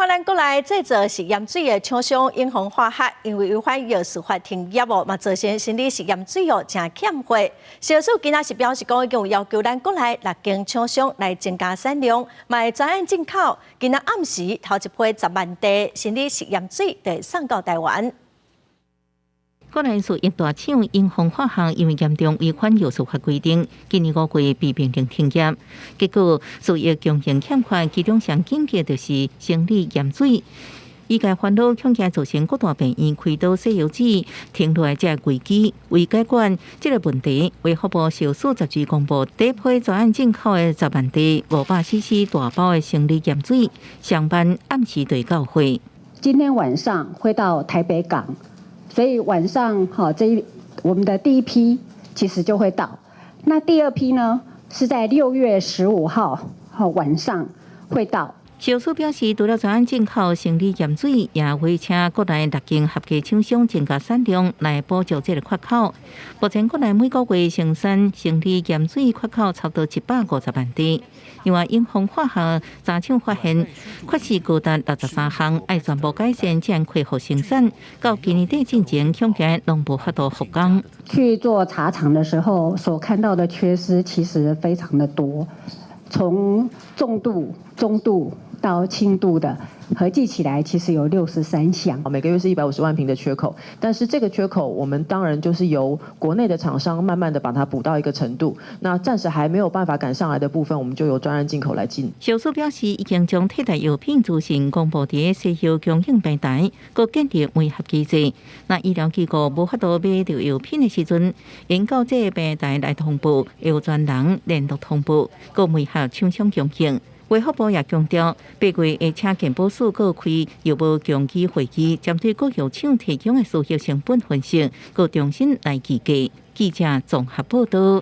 咱国内制造食盐水的厂商英宏化学，因为违反药事法停业务，嘛造成生理食盐水真欠货。消署今仔是表示讲，已经有要求咱国内6间厂商来增加产量，卖专案进口。今仔暗时头一批10万袋生理食盐水就送到台湾。 国内数一大厂英宏化学因为严重违反药事法规定，今年5月被命令停业。结果数一供应欠缺，其中上紧急就是生理盐水。医界烦恼恐惊造成各大病院开刀西药纸停落来这危机。为解决这个问题，卫福部消署10日公布，第一批专案进口的10万袋500cc 大包的生理盐水，上班暗时对到会。今天晚上会到台北港。 所以晚上我们的第一批其实就会到，那第二批呢是在6月15号晚上会到。 消署表示，除了专案进口生理盐水，也会请国内6间合格厂商增加产量来补足这个缺口。目前国内每个月生产生理盐水缺口差不多150万袋。另外，英宏化学查厂发现，缺失高达63项，要全部改善才能恢复生产。到今年底进前，恐惊拢无法度复工。去做查厂的时候，所看到的缺失其实非常的多，从重度、中度 到轻度的合计起来，其实有63项。每个月是150万瓶的缺口，但是这个缺口，我们当然就是由国内的厂商慢慢的把它补到一个程度。那暂时还没有办法赶上来的部分，我们就由专案进口来进。消署表示，已经将替代药品资讯公布在西药供应平台，各建立媒合机制。那医疗机构无法度买到药品的时阵，应到这个平台来通报，由专人联络通报，各媒合厂商供应。 卫福部也强调，8月会请健保署各开药物供给会议，针对各药厂提供的输液成本分析，各重新来计价。记者综合报道。